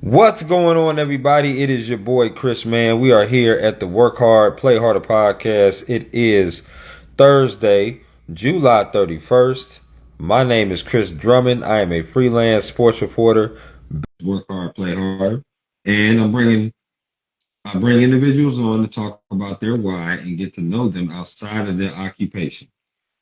What's going on, everybody? It is your boy Chris, man. We are here at the Work Hard, Play Harder podcast. It is Thursday, July 31st. My name is Chris Drummond. I am a freelance sports reporter. Work hard, play hard. And I bring individuals on to talk about their why and get to know them outside of their occupation.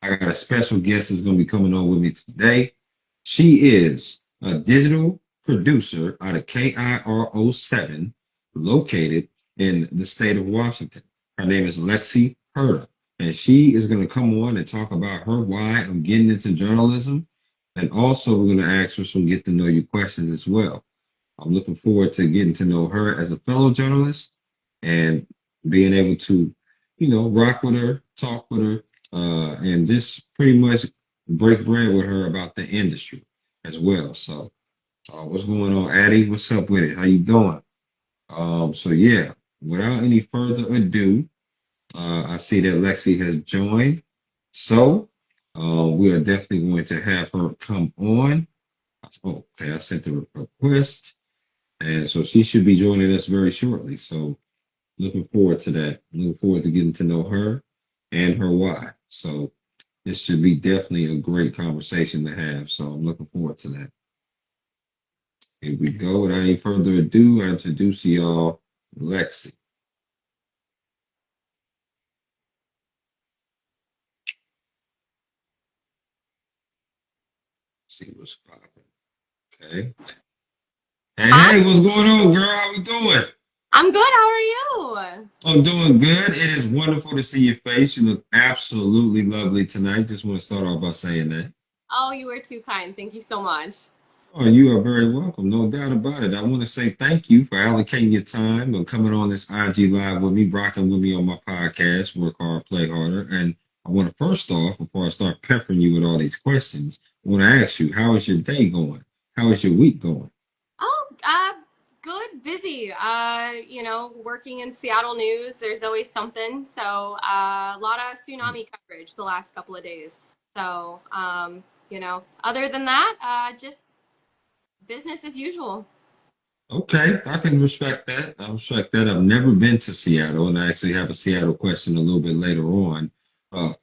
I got a special guest that's going to be coming on with me today. She is a digital producer out of KIRO 7, located in the state of Washington. Her name is Lexi Herda, and she is going to come on and talk about her why of getting into journalism. And also, we're going to ask her some get to know you questions as well. I'm looking forward to getting to know her as a fellow journalist and being able to, rock with her, talk with her, and just pretty much break bread with her about the industry as well. So, what's going on, Addie? What's up with it? How you doing? So yeah, without any further ado, I see that Lexi has joined. So, we are definitely going to have her come on. Oh, okay, I sent the request. And so she should be joining us very shortly. So looking forward to that. Looking forward to getting to know her and her why. So this should be definitely a great conversation to have. So I'm looking forward to that. Here we go. Without any further ado, I introduce y'all Lexi. See what's popping. Okay. Hey, Hi, hey, what's going on, girl? How we doing? I'm good. How are you? I'm doing good. It is wonderful to see your face. You look absolutely lovely tonight. Just want to start off by saying that. Oh, you were too kind. Thank you so much. Oh, you are very welcome. No doubt about it. I want to say thank you for allocating your time and coming on this IG Live with me, rocking with me on my podcast, Work Hard, Play Harder. And I want to first off, before I start peppering you with all these questions, I want to ask you, how is your day going? How is your week going? Oh, good, busy. Working in Seattle news. There's always something. So, a lot of tsunami coverage the last couple of days. So, other than that, just business as usual. Okay, I can respect that. I respect that. I've never been to Seattle, and I actually have a Seattle question a little bit later on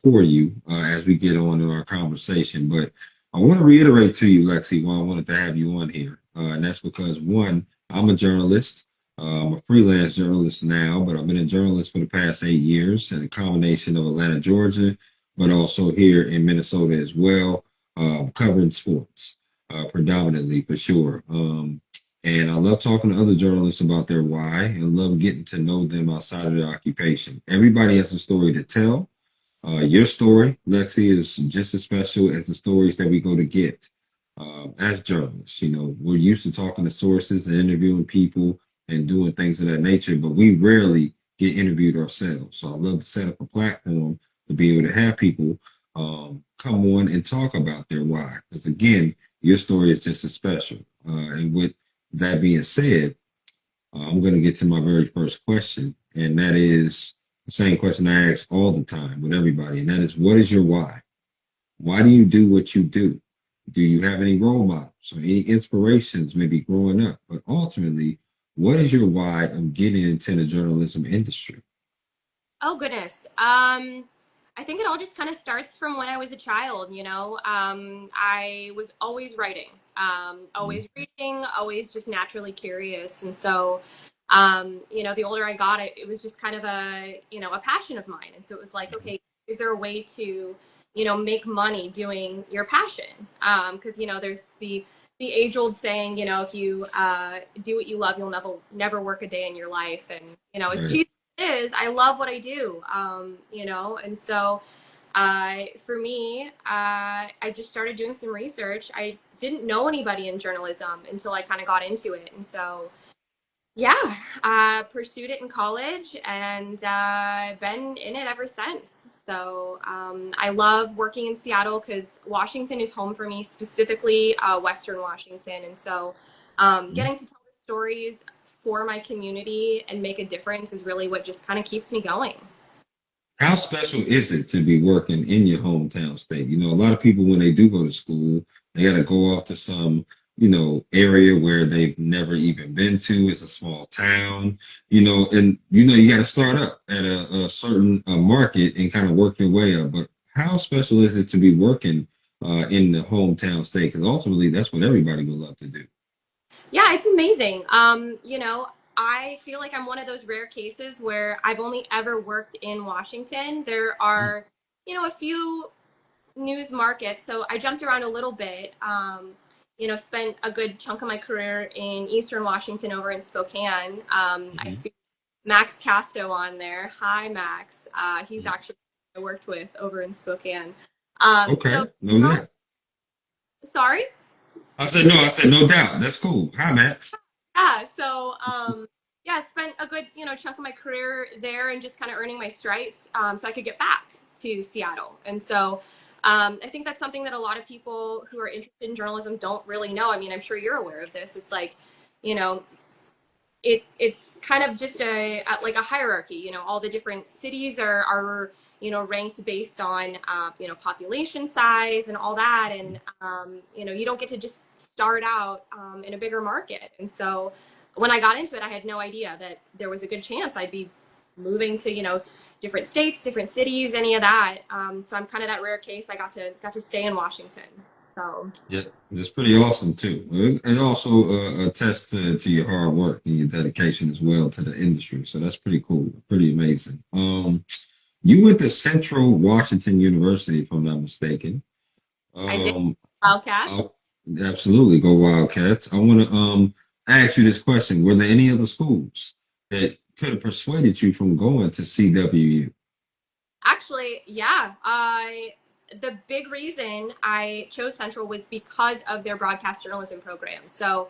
for you as we get on to our conversation. But I want to reiterate to you, Lexi, why I wanted to have you on here. And that's because, one, I'm a journalist. I'm a freelance journalist now, but I've been a journalist for the past 8 years in a combination of Atlanta, Georgia, but also here in Minnesota as well, covering sports predominantly for sure. And I love talking to other journalists about their why and love getting to know them outside of their occupation. Everybody has a story to tell. Your story, Lexi, is just as special as the stories that we go to get as journalists. You know, we're used to talking to sources and interviewing people and doing things of that nature, but we rarely get interviewed ourselves. So I love to set up a platform to be able to have people come on and talk about their why. Because again, your story is just as special. And with that being said, I'm going to get to my very first question, and that is the same question I ask all the time with everybody, and that is, what is your why? Why do you do what you do? Do you have any role models or any inspirations, maybe growing up? But ultimately, what is your why of getting into the journalism industry? Oh goodness. I think it all just kind of starts from when I was a child, I was always writing, always reading, always just naturally curious. And so, the older I got, it was just kind of a passion of mine. And so it was like, okay, is there a way to, make money doing your passion? Because, there's the age old saying, if you do what you love, you'll never work a day in your life. And, it's Right. cheesy is I love what I do, and so for me, I just started doing some research. I didn't know anybody in journalism until I kind of got into it, and so yeah, pursued it in college and been in it ever since. So I love working in Seattle because Washington is home for me, specifically Western Washington. And so getting to tell the stories for my community and make a difference is really what just kind of keeps me going. How special is it to be working in your hometown state? You know, a lot of people, when they do go to school, they got to go off to some area where they've never even been to. It's a small town, and you got to start up at a certain market and kind of work your way up. But how special is it to be working in the hometown state? Because ultimately, that's what everybody would love to do. Yeah, it's amazing. I feel like I'm one of those rare cases where I've only ever worked in Washington. There are, a few news markets, so I jumped around a little bit. Spent a good chunk of my career in Eastern Washington over in Spokane. I Hmm. see Max Casto on there. Hi, Max. He's actually I worked with over in Spokane. So, Okay, no doubt. sorry. I said no. I said no doubt. That's cool. Hi, Max. Yeah, so yeah, spent a good chunk of my career there and just kind of earning my stripes, so I could get back to Seattle. And so I think that's something that a lot of people who are interested in journalism don't really know. I mean, I'm sure you're aware of this. It's like, you know, it's kind of just like a hierarchy. All the different cities are ranked based on population size and all that, and you don't get to just start out in a bigger market. And so when I got into it, I had no idea that there was a good chance I'd be moving to different states, different cities, any of that. So I'm kind of that rare case. I got to stay in Washington. So Yeah, it's pretty awesome too. It also attests to your hard work and your dedication as well to the industry. So that's pretty cool, pretty amazing. You went to Central Washington University, if I'm not mistaken. I did Um, Wildcats. I'll absolutely go Wildcats. I want to ask you this question: were there any other schools that could have persuaded you from going to CWU? Actually, yeah. The big reason I chose Central was because of their broadcast journalism program. So,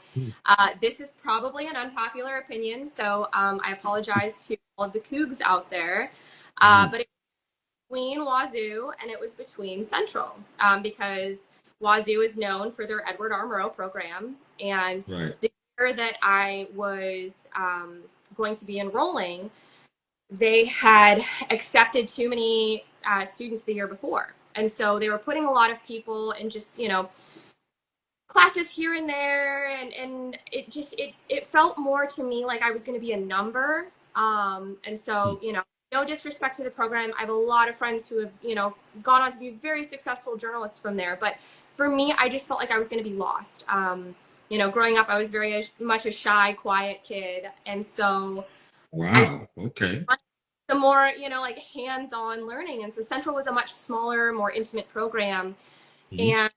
this is probably an unpopular opinion. So, I apologize to all of the Cougs out there. Mm, But it was between Wazoo and it was between Central, because Wazoo is known for their Edward R. Murrow program. And right. the year that I was going to be enrolling, they had accepted too many students the year before. And so they were putting a lot of people in just, classes here and there. And it felt more to me like I was going to be a number. And so, Mm, no disrespect to the program. I have a lot of friends who have, gone on to be very successful journalists from there. But for me, I just felt like I was going to be lost. Growing up, I was very much a shy, quiet kid. And so I wow. Okay. the more like hands-on learning. And so Central was a much smaller, more intimate program. Mhm. And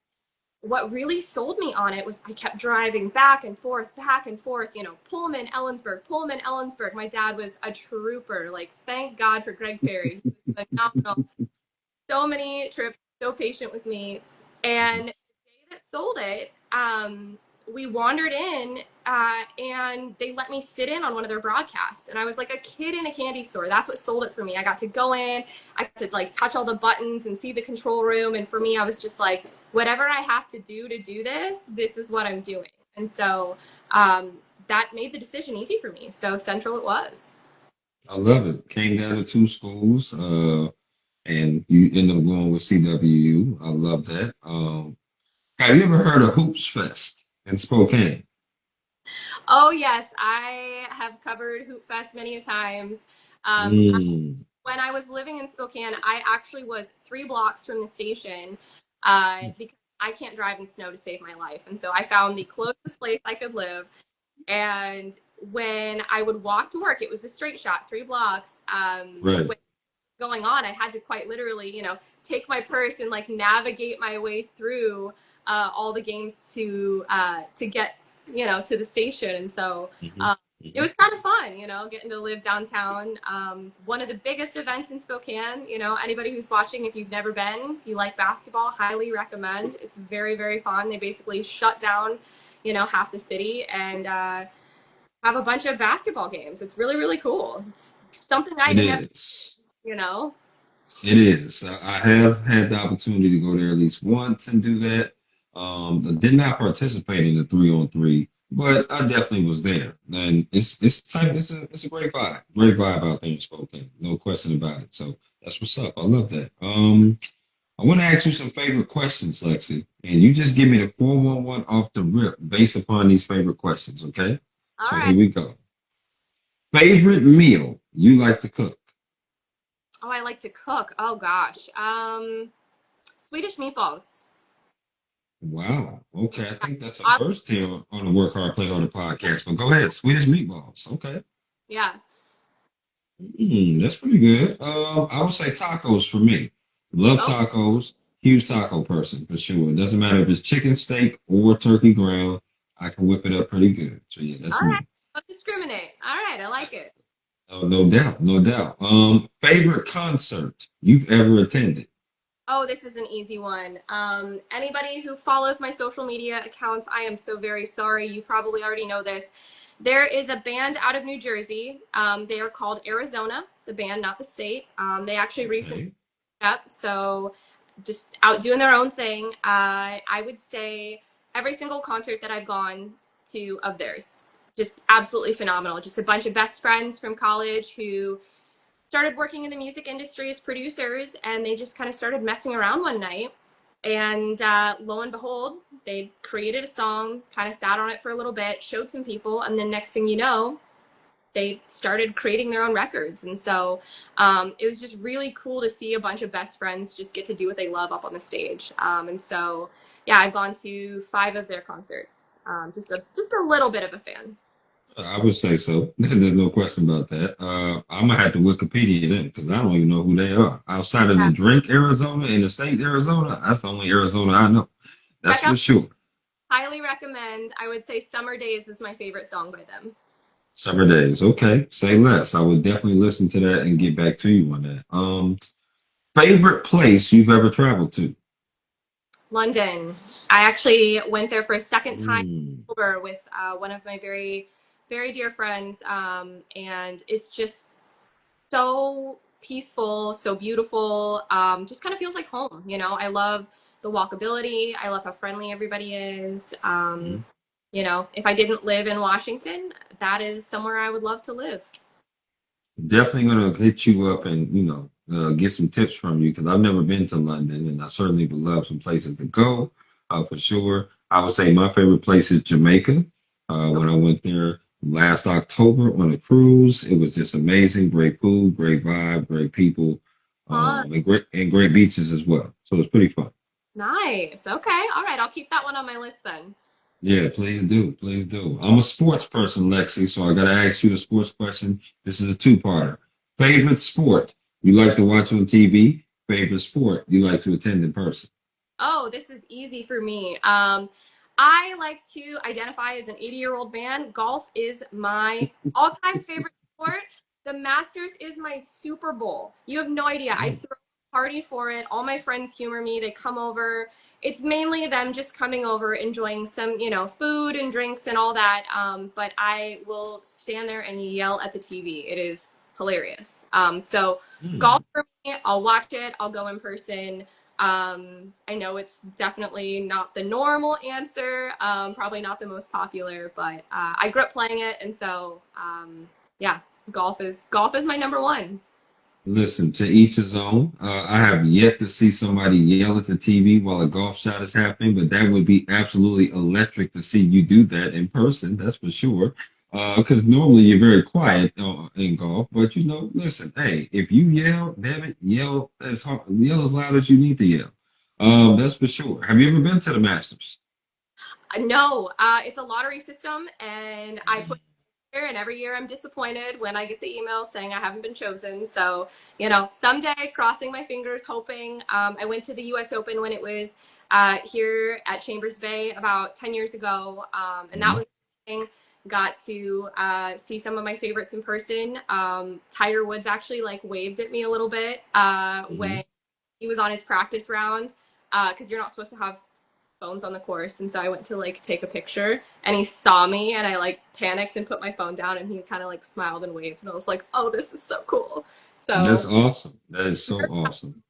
what really sold me on it was I kept driving back and forth, Pullman, Ellensburg, Pullman, Ellensburg. My dad was a trooper. Like, thank God for Greg Perry. He was phenomenal. So many trips, so patient with me. And the day that sold it, we wandered in, and they let me sit in on one of their broadcasts. And I was like a kid in a candy store. That's what sold it for me. I got to go in, I got to like touch all the buttons and see the control room. And for me, I was just like, whatever I have to do this, this is what I'm doing. And so that made the decision easy for me. So Central it was. I love it. Came down to two schools, and you end up going with CWU. I love that. Have you ever heard of Hoops Fest in Spokane? Oh yes, I have covered Hoop Fest many times. Um, Mm, when I was living in Spokane, I actually was 3 blocks from the station, because I can't drive in snow to save my life, and so I found the closest place I could live. And when I would walk to work, it was a straight shot, 3 blocks. right. With going on, I had to quite literally, take my purse and like navigate my way through all the games to get to the station. And so Hmm. um, it Hmm. was kind of fun, getting to live downtown. One of the biggest events in Spokane. Anybody who's watching, if you've never been, you like basketball, highly recommend. It's very very fun. They basically shut down, half the city and have a bunch of basketball games. It's really really cool. It's something I It had never, is. you know. It is. I have had the opportunity to go there at least once and do that. I did not participate in the 3-on-3, but I definitely was there. And it's type it's a great vibe out there in Spokane, no question about it. So that's what's up. I love that. I want to ask you some favorite questions, Lexi, and you just give me the 411 off the rip based upon these favorite questions, okay? All So right. here we go. Favorite meal you like to cook? Oh, I like to cook. Oh gosh. Swedish meatballs. Wow. Okay, I Yeah. think that's a Uh, first here on the Work Hard, Play Harder podcast. But go ahead, Swedish meatballs. Okay. yeah. That's pretty good. I would say tacos for me. Love Oh, tacos. Huge taco person for sure. It doesn't matter if it's chicken steak or turkey ground. I can whip it up pretty good. So yeah, all that's right. me. Don't discriminate. All right. I like it. Oh, no doubt, no doubt. Favorite concert you've ever attended? Oh, this is an easy one. Anybody who follows my social media accounts, I am so very sorry. You probably already know this. There is a band out of New Jersey. They are called Arizona, the band, not the state. They actually recently Okay. up, so just out doing their own thing. I would say every single concert that I've gone to of theirs, just absolutely phenomenal. Just a bunch of best friends from college who started working in the music industry as producers, and they just kind of started messing around one night. And lo and behold, they created a song, kind of sat on it for a little bit, showed some people, and then next thing you know, they started creating their own records. And so it was just really cool to see a bunch of best friends just get to do what they love up on the stage. And so, yeah, I've gone to 5 of their concerts. Just a little bit of a fan. I would say so. There's no question about that. I'm gonna have to Wikipedia them because I don't even know who they are. Outside of Yeah. the drink Arizona and the state Arizona, that's the only Arizona I know. That's Check for out, sure. highly recommend. I would say Summer Days is my favorite song by them. Summer days. Okay. Say less. I would definitely listen to that and get back to you on that. Favorite place you've ever traveled to? London. I actually went there for a second time Mm, over with one of my very, very dear friends. And it's just so peaceful, so beautiful. Just kind of feels like home. I love the walkability. I love how friendly everybody is. mm. If I didn't live in Washington, that is somewhere I would love to live. Definitely gonna hit you up and get some tips from you because I've never been to London and I certainly would love some places to go for sure. I would say my favorite place is Jamaica. When I went there last October on a cruise, it was just amazing. Great food, great vibe, great people, Fun. and great beaches as well. So it's pretty fun. Nice. Okay. All right. I'll keep that one on my list then. Yeah, please do. Please do. I'm a sports person, Lexi, so I got to ask you the sports question. This is a two-parter. Favorite sport you like to watch on TV? Favorite sport you like to attend in person? Oh, this is easy for me. I like to identify as an 80-year-old man. Golf is my all-time favorite sport. The Masters is my Super Bowl. You have no idea. I Oh, throw a party for it. All my friends humor me. They come over. It's mainly them just coming over, enjoying some, food and drinks and all that. But I will stand there and yell at the TV. It is hilarious. So golf hmm. for me, I'll watch it. I'll go in person. I know it's definitely not the normal answer, probably not the most popular, but I grew up playing it, and so yeah, golf is my number one. Listen, to each his own. I have yet to see somebody yell at the TV while a golf shot is happening, but that would be absolutely electric to see you do that in person. That's for sure. Because normally you're very quiet in golf, but listen, hey, if you yell, damn it, yell as hard, yell as loud as you need to yell. That's for sure. Have you ever been to the Masters? No, it's a lottery system, and I put there, and every year I'm disappointed when I get the email saying I haven't been chosen. So, someday, crossing my fingers, hoping. I went to the U.S. Open when it was here at Chambers Bay about 10 years ago, and that Mhm. was amazing. Got to see some of my favorites in person. Tiger Woods actually like waved at me a little bit when Mhm. he was on his practice round because you're not supposed to have phones on the course, and so I went to like take a picture, and he saw me, and I like panicked and put my phone down, and he kind of like smiled and waved, and I was like, oh, this is so cool. That's So awesome. That is so awesome.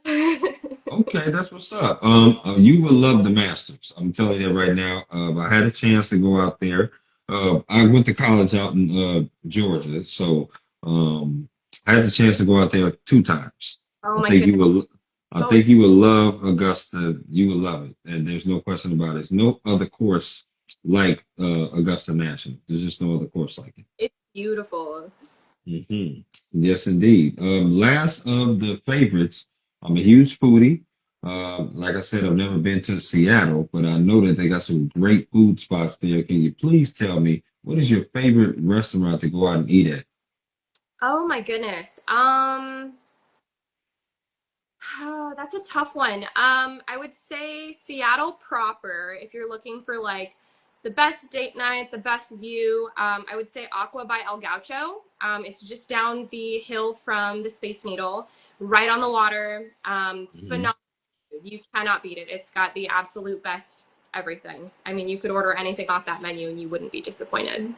Okay, that's what's up. You will love the Masters. I'm telling you that right now. I had a chance to go out there. I went to college out in Georgia, so I had the chance to go out there two times. oh I my think you goodness. will. I Oh, think you would love Augusta. You would love it, and there's no question about it. There's no other course like Augusta National. There's just no other course like it. it's beautiful. Hmm. Yes, indeed. Last of the favorites, I'm a huge foodie. Like I said, I've never been to Seattle, but I know that they got some great food spots there. Can you please tell me what is your favorite restaurant to go out and eat at? Oh my goodness. Oh, that's a tough one. I would say Seattle proper, if you're looking for like the best date night, the best view. I would say Aqua by El Gaucho. It's just down the hill from the Space Needle, right on the water. Mhm. Phenomenal. You cannot beat it. It's got the absolute best everything. I mean, you could order anything off that menu and you wouldn't be disappointed.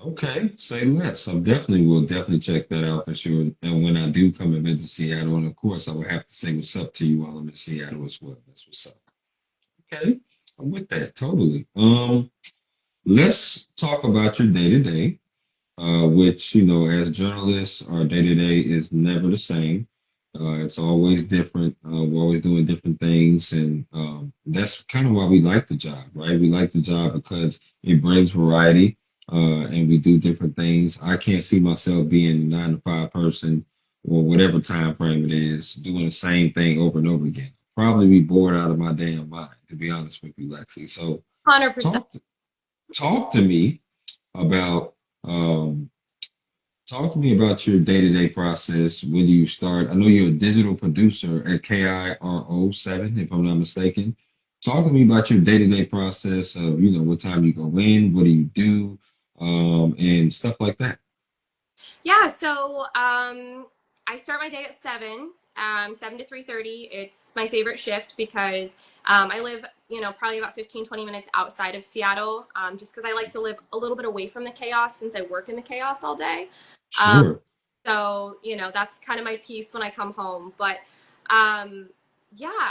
Okay, say less. I definitely will definitely check that out for sure. And when I do come and visit Seattle, and of course, I will have to say what's up to you while I'm in Seattle as well. That's what's up. Okay, I'm with that totally. Let's talk about your day to day, which, as journalists, our day to day is never the same. It's always different. We're always doing different things. And that's kind of why we like the job, right? We like the job because it brings variety and we do different things. I can't see myself being a 9 to 5 person or whatever time frame it is, doing the same thing over and over again. Probably be bored out of my damn mind, to be honest with you, Lexi. So 100%. talk talk to me about um, talk to me about your day-to-day process. When do you start? I know you're a digital producer at KIRO 7, if I'm not mistaken. Talk to me about your day-to-day process of, what time you go in, what do you do, and stuff like that. Yeah, so I start my day at 7 to 3:30. It's my favorite shift because I live, probably about 15, 20 minutes outside of Seattle, just because I like to live a little bit away from the chaos since I work in the chaos all day. Um, Sure. so, that's kind of my peace when I come home. But um, yeah,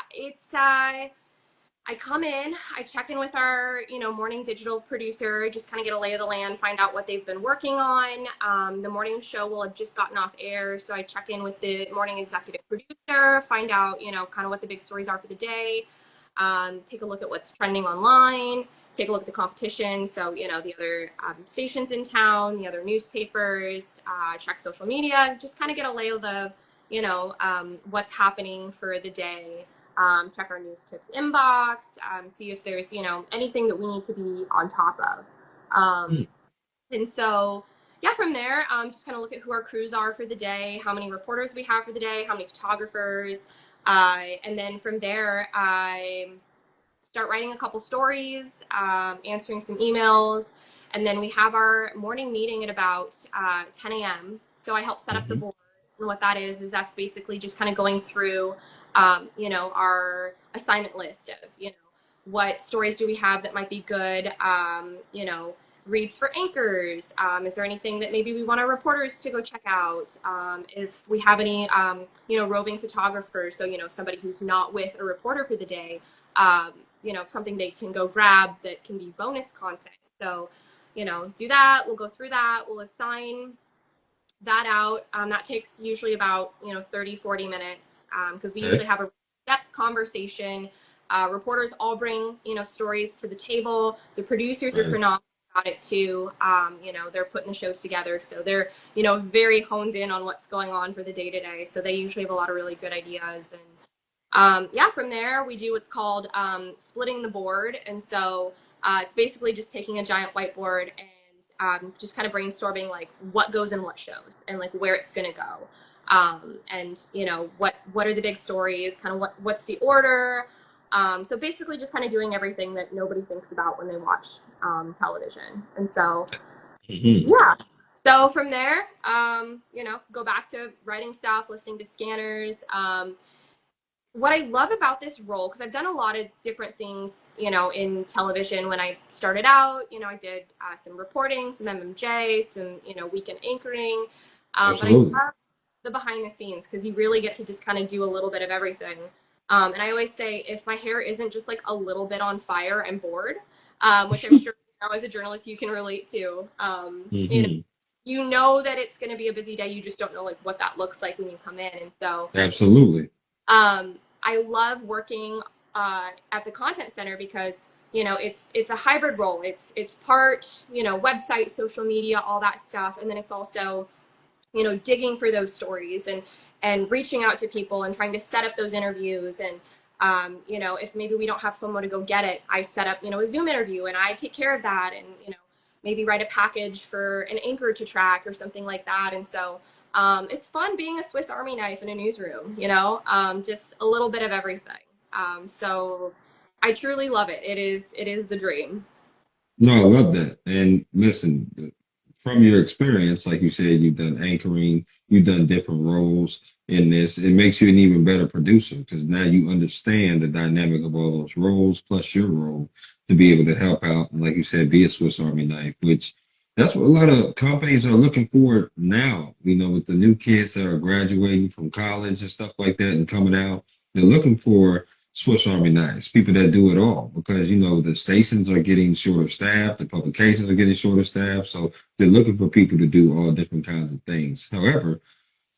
I come in, I check in with our, morning digital producer, just kind of get a lay of the land, find out what they've been working on. The morning show will have just gotten off air, so I check in with the morning executive producer, find out, kind of what the big stories are for the day, take a look at what's trending online, take a look at the competition, so, the other stations in town, the other newspapers, check social media, just kind of get a lay of the, what's happening for the day, check our news tips inbox, see if there's anything that we need to be on top of. Hmm. And so yeah, from there, just kind of look at who our crews are for the day, how many reporters we have for the day, how many photographers, and then from there I start writing a couple stories, answering some emails, and then we have our morning meeting at about 10 a.m. So I help set up the Hmm. board, and what that is that's basically just kind of going through, our assignment list of, what stories do we have that might be good, reads for anchors. Is there anything that maybe we want our reporters to go check out? If we have any, roving photographers, so, somebody who's not with a reporter for the day, um, something they can go grab that can be bonus content. So, do that. We'll go through that. We'll assign that out. That takes usually about, 30, 40 minutes because we Okay. usually have a depth conversation. Reporters all bring, stories to the table. The producers are Right. phenomenal about it too. They're putting the shows together. So they're, very honed in on what's going on for the day to day. So they usually have a lot of really good ideas. And yeah, from there we do what's called splitting the board, and so it's basically just taking a giant whiteboard and just kind of brainstorming like what goes in what shows and like where it's going to go, and what are the big stories, kind of what's the order. So basically, just kind of doing everything that nobody thinks about when they watch television, and so Hmm. yeah. So from there, go back to writing stuff, listening to scanners. What I love about this role, because I've done a lot of different things, in television. When I started out, I did some reporting, some MMJ, some, weekend anchoring. But I Absolutely. love the behind the scenes because you really get to just kind of do a little bit of everything. And I always say, if my hair isn't just like a little bit on fire, I'm bored, which I'm sure, as a journalist, you can relate to. Hmm. You know that it's going to be a busy day. You just don't know like what that looks like when you come in. And so, Absolutely. I love working at the content center because it's a hybrid role. It's part website, social media, all that stuff, and then it's also digging for those stories and reaching out to people and trying to set up those interviews. And if maybe we don't have someone to go get it, I set up a Zoom interview and I take care of that, and maybe write a package for an anchor to track or something like that. And so it's fun being a Swiss Army knife in a newsroom, just a little bit of everything. So I truly love it. It is the dream. No, I love that. And listen, from your experience, like you said, you've done anchoring, you've done different roles in this. It makes you an even better producer because now you understand the dynamic of all those roles plus your role to be able to help out and, like you said, be a Swiss Army knife, which that's what a lot of companies are looking for now. With the new kids that are graduating from college and stuff like that and coming out, they're looking for Swiss Army knives, people that do it all, because the stations are getting shorter staffed, the publications are getting shorter staffed, so they're looking for people to do all different kinds of things. However,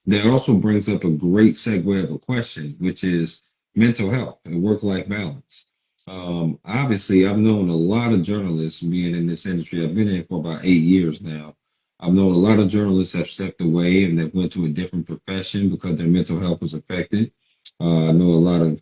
that also brings up a great segue of a question, which is mental health and work-life balance. Obviously, I've known a lot of journalists being in this industry. I've been in it for about 8 years now. I've known a lot of journalists have stepped away and that went to a different profession because their mental health was affected. I know a lot of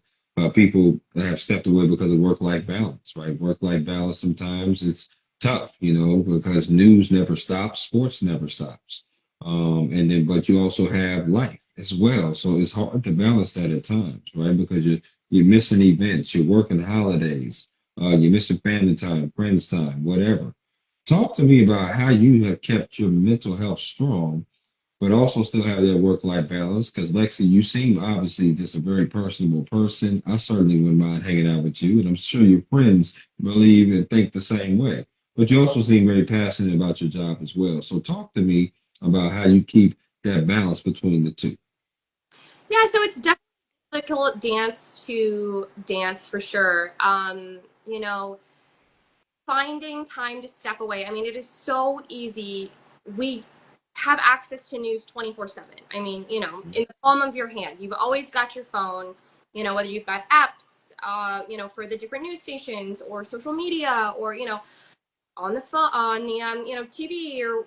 people that have stepped away because of work-life balance, right? Work-life balance sometimes it's tough, because news never stops, sports never stops. And then, but you also have life as well. So it's hard to balance that at times, right? Because you're missing events, you're working holidays, you're missing family time, friends time, whatever. Talk to me about how you have kept your mental health strong, but also still have that work-life balance. Because Lexi, you seem obviously just a very personable person. I certainly wouldn't mind hanging out with you, and I'm sure your friends believe and think the same way. But you also seem very passionate about your job as well. So talk to me about how you keep that balance between the two. Yeah, so it's definitely difficult dance to dance for sure. Finding time to step away. I mean, it is so easy. We have access to news 24/7. I mean, in the palm of your hand. You've always got your phone, whether you've got apps, for the different news stations or social media or, on the phone, on the TV, or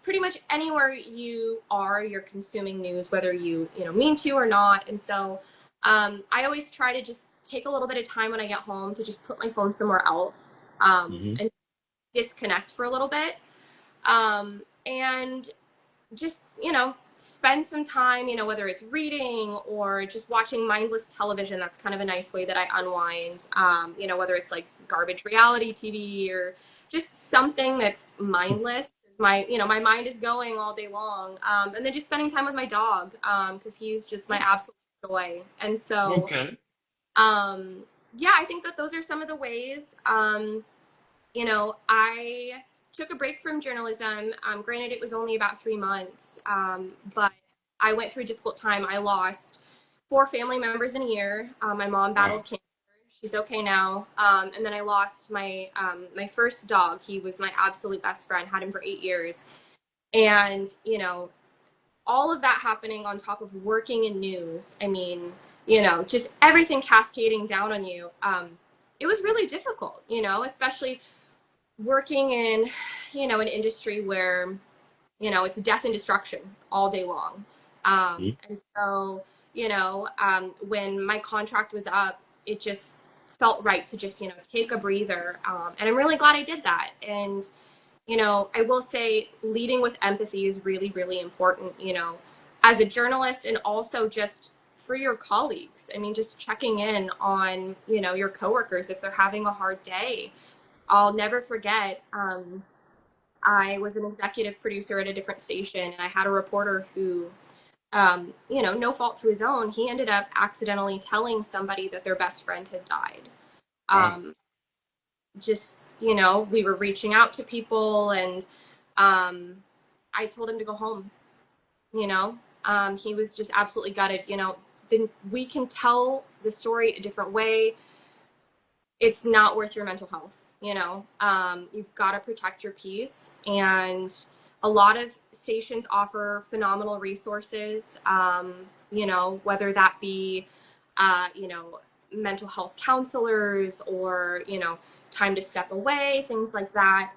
pretty much anywhere you are, you're consuming news, whether you mean to or not. And so I always try to just take a little bit of time when I get home to just put my phone somewhere else, Hmm. and disconnect for a little bit, and just spend some time, whether it's reading or just watching mindless television. That's kind of a nice way that I unwind, whether it's like garbage reality TV or just something that's mindless. My mind is going all day long, and then just spending time with my dog, because he's just my absolute joy. And so Okay. yeah, I think that those are some of the ways. I took a break from journalism. Granted, it was only about 3 months, but I went through a difficult time. I lost four family members in a year. My mom Wow. battled cancer. She's okay now. And then I lost my first dog. He was my absolute best friend. Had him for 8 years. And all of that happening on top of working in news. I mean, just everything cascading down on you. It was really difficult. Especially working in an industry where it's death and destruction all day long. And so when my contract was up, it just felt right to just take a breather, and I'm really glad I did that. And I will say leading with empathy is really, really important, as a journalist, and also just for your colleagues. I mean, just checking in on your coworkers if they're having a hard day. I'll never forget. I was an executive producer at a different station, and I had a reporter who, no fault to his own, he ended up accidentally telling somebody that their best friend had died. Wow. Um, just, we were reaching out to people, and I told him to go home. You know, he was just absolutely gutted. Then we can tell the story a different way. It's not worth your mental health. You've got to protect your peace. And a lot of stations offer phenomenal resources, whether that be you know, mental health counselors or, you know, time to step away, things like that.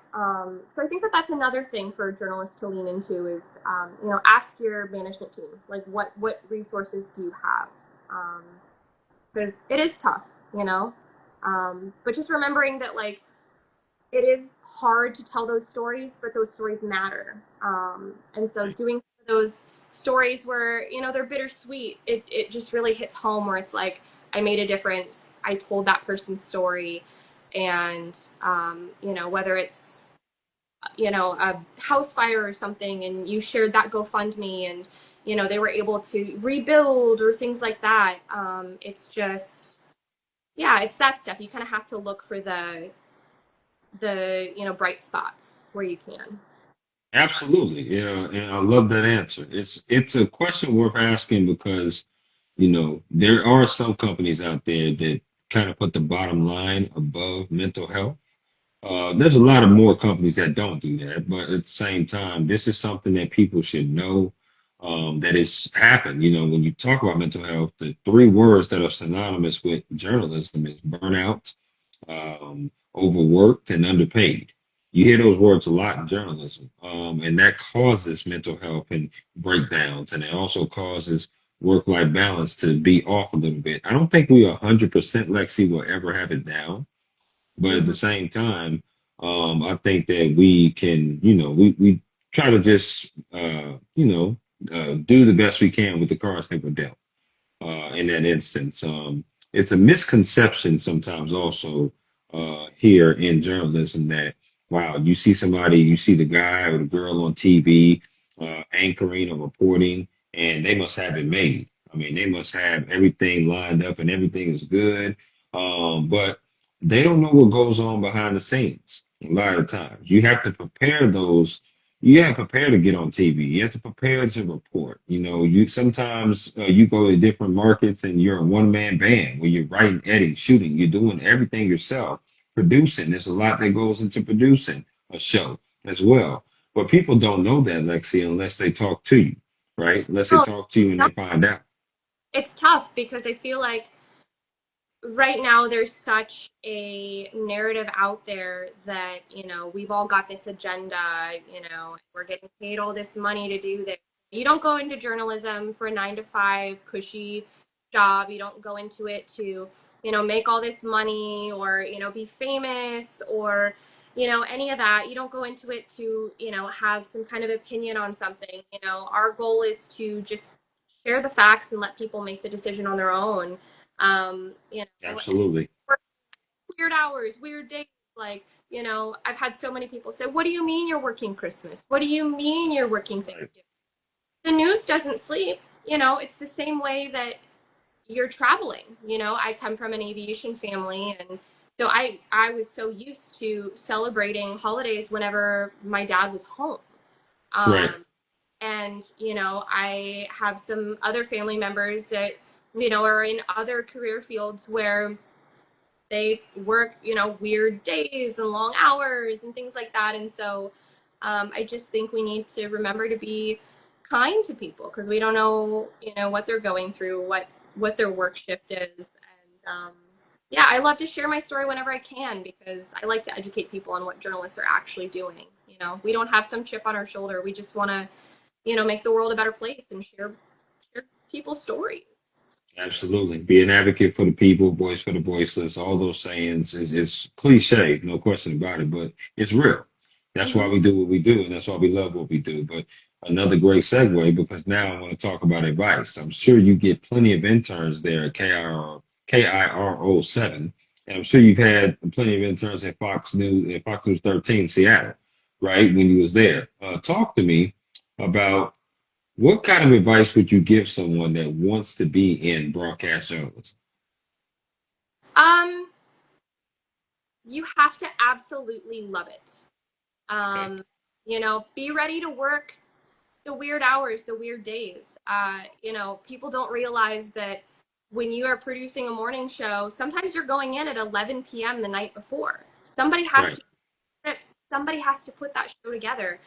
So I think that that's another thing for journalists to lean into is, you know, ask your management team, like what resources do you have? Because it is tough, you know. But just remembering that like it is hard to tell those stories, but those stories matter. And so Right. doing those stories where, you know, they're bittersweet, it just really hits home where it's like, I made a difference. I told that person's story. And, you know, whether it's, you know, a house fire or something, and you shared that GoFundMe and, you know, they were able to rebuild or things like that. It's just, yeah, it's that stuff. You kind of have to look for the you know bright spots where you can. Absolutely. Yeah, and I love that answer. It's a question worth asking because, there are some companies out there that kind of put the bottom line above mental health. There's a lot of more companies that don't do that, but at the same time, this is something that people should know, that it's happened. When you talk about mental health, the three words that are synonymous with journalism is burnout, overworked, and underpaid. You hear those words a lot in journalism, and that causes mental health and breakdowns, and it also causes work-life balance to be off a little bit. I don't think we 100% Lexi will ever have it down, but at the Mm-hmm. same time, I think that we can, we try to just, do the best we can with the cards that were dealt, in that instance. It's a misconception sometimes also, here in journalism that, wow, you see somebody, you see the guy or the girl on TV, anchoring or reporting, and they must have it made. I mean, they must have everything lined up and everything is good. But they don't know what goes on behind the scenes a lot of times. You have to prepare to get on TV. You have to prepare to report. You sometimes, you go to different markets and you're a one-man band where you're writing, editing, shooting. You're doing everything yourself, producing. There's a lot that goes into producing a show as well. But people don't know that, Lexi, unless they talk to you, right? Unless they Oh, talk to you and no, they find out. it's tough because I feel like right now there's such a narrative out there that, you know, we've all got this agenda, you know, we're getting paid all this money to do this. You don't go into journalism for a 9 to 5 cushy job. You don't go into it to, you know, make all this money or, you know, be famous or, you know, any of that. You don't go into it to, you know, have some kind of opinion on something. You know, our goal is to just share the facts and let people make the decision on their own. You know, Absolutely. weird hours, weird days. Like, you know, I've had so many people say, "What do you mean you're working Christmas? What do you mean you're working Right. Thanksgiving?" The news doesn't sleep. You know, it's the same way that you're traveling. You know, I come from an aviation family, and so I was so used to celebrating holidays whenever my dad was home. Right. Um, and you know, I have some other family members that you know are in other career fields where they work, you know, weird days and long hours and things like that. And so I just think we need to remember to be kind to people because we don't know, you know, what they're going through, what their work shift is. And yeah, I love to share my story whenever I can because I like to educate people on what journalists are actually doing. You know, we don't have some chip on our shoulder. We just want to, you know, make the world a better place and share people's stories. Absolutely. Be an advocate for the people, voice for the voiceless, all those sayings is cliche, no question about it, but it's real. That's why Mm-hmm. we do what we do, and that's why we love what we do. But another great segue, because now I want to talk about advice. I'm sure you get plenty of interns there at KIRO 7, and I'm sure you've had plenty of interns at Fox News 13 Seattle, right? When you was there. Talk to me about what kind of advice would you give someone that wants to be in broadcast journalism? Um, you have to absolutely love it. Okay. Um, you know, be ready to work the weird hours, the weird days. You know, people don't realize that when you are producing a morning show, sometimes you're going in at 11 p.m. the night before. Somebody has Right. to scripts, somebody has to put that show together.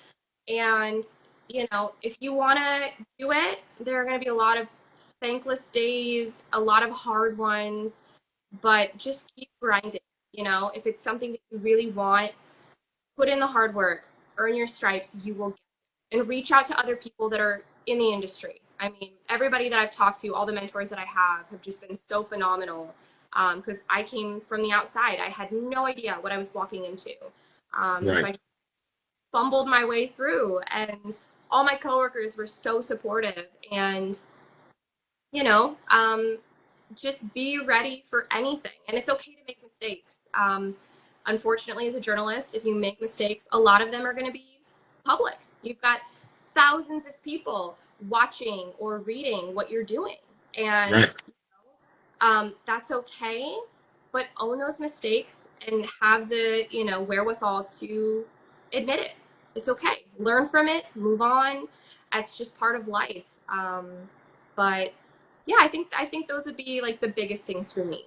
And, you know, if you want to do it, there are going to be a lot of thankless days, a lot of hard ones, but just keep grinding. You know, if it's something that you really want, put in the hard work, earn your stripes, you will get it. And reach out to other people that are in the industry. I mean, everybody that I've talked to, all the mentors that I have just been so phenomenal. Because I came from the outside, I had no idea what I was walking into. So Right. I fumbled my way through, and all my coworkers were so supportive. And you know, just be ready for anything. And it's okay to make mistakes. Unfortunately, as a journalist, if you make mistakes, a lot of them are going to be public. You've got thousands of people watching or reading what you're doing. And Right. that's okay, but own those mistakes and have the, wherewithal to admit it. It's okay. Learn from it, move on. It's just part of life. But yeah, I think those would be like the biggest things for me.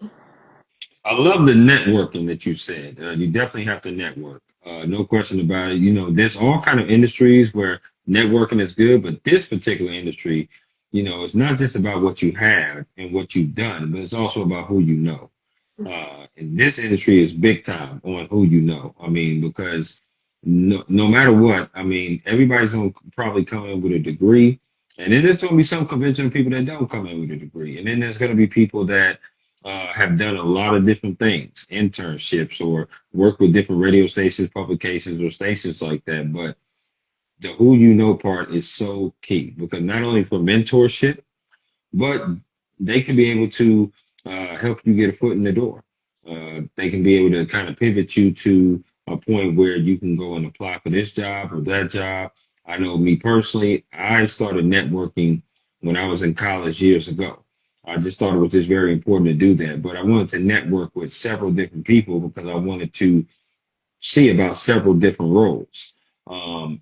I love the networking that you said. You definitely have to network. No question about it. You know, there's all kind of industries where networking is good, but this particular industry, you know, it's not just about what you have and what you've done, but it's also about who you know. And this industry is big time on who you know. I mean, because no matter what, I mean, everybody's going to probably come in with a degree, and then there's going to be some conventional people that don't come in with a degree, and then there's going to be people that have done a lot of different things, internships or work with different radio stations, publications, or stations like that. But the who you know part is so key because not only for mentorship but they can be able to help you get a foot in the door. They can be able to kind of pivot you to a point where you can go and apply for this job or that job. I know me personally, I started networking when I was in college years ago. I just thought it was just very important to do that. But I wanted to network with several different people because I wanted to see about several different roles.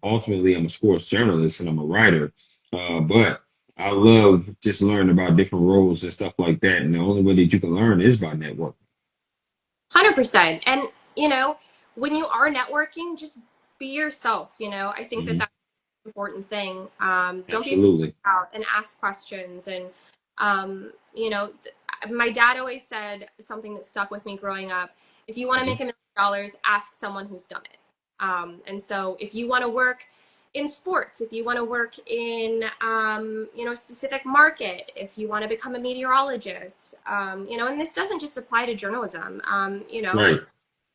Ultimately, I'm a sports journalist and I'm a writer, but I love just learning about different roles and stuff like that. And the only way that you can learn is by networking. 100%. And, you know, when you are networking, just be yourself. I think that Hmm. that's an important thing. Don't be afraid Absolutely. to out and ask questions. And, my dad always said something that stuck with me growing up. If you want to Hmm. make $1 million, ask someone who's done it. And so if you want to work in sports, if you want to work in, a specific market, if you want to become a meteorologist, and this doesn't just apply to journalism. Right.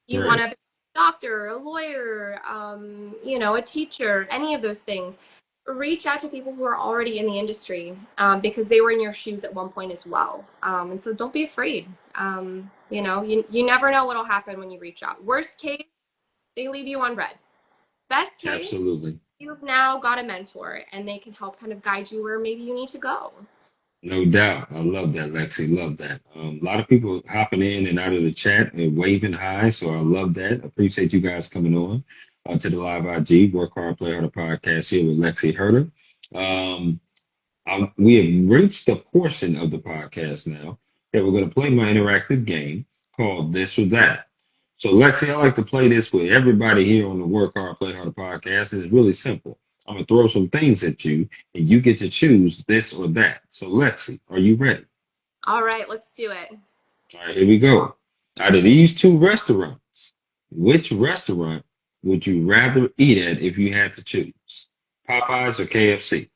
You want Right. to be a doctor, a lawyer, a teacher, any of those things, reach out to people who are already in the industry because they were in your shoes at one point as well. And so don't be afraid. You never know what'll happen when you reach out. Worst case, they leave you on red. Best case, Absolutely. you've now got a mentor and they can help kind of guide you where maybe you need to go. No doubt. I love that, Lexi. Love that. A lot of people hopping in and out of the chat and waving hi. So I love that. Appreciate you guys coming on to the live IG, Work Hard, Play Harder podcast here with Lexi Herda. Um, we have reached the portion of the podcast now that we're going to play my interactive game called This or That. So, Lexi, I like to play this with everybody here on the Work Hard, Play Harder podcast. And it's really simple. I'm going to throw some things at you, and you get to choose this or that. So, Lexi, are you ready? All right, let's do it. All right, here we go. Out of these two restaurants, which restaurant would you rather eat at if you had to choose? Popeyes or KFC?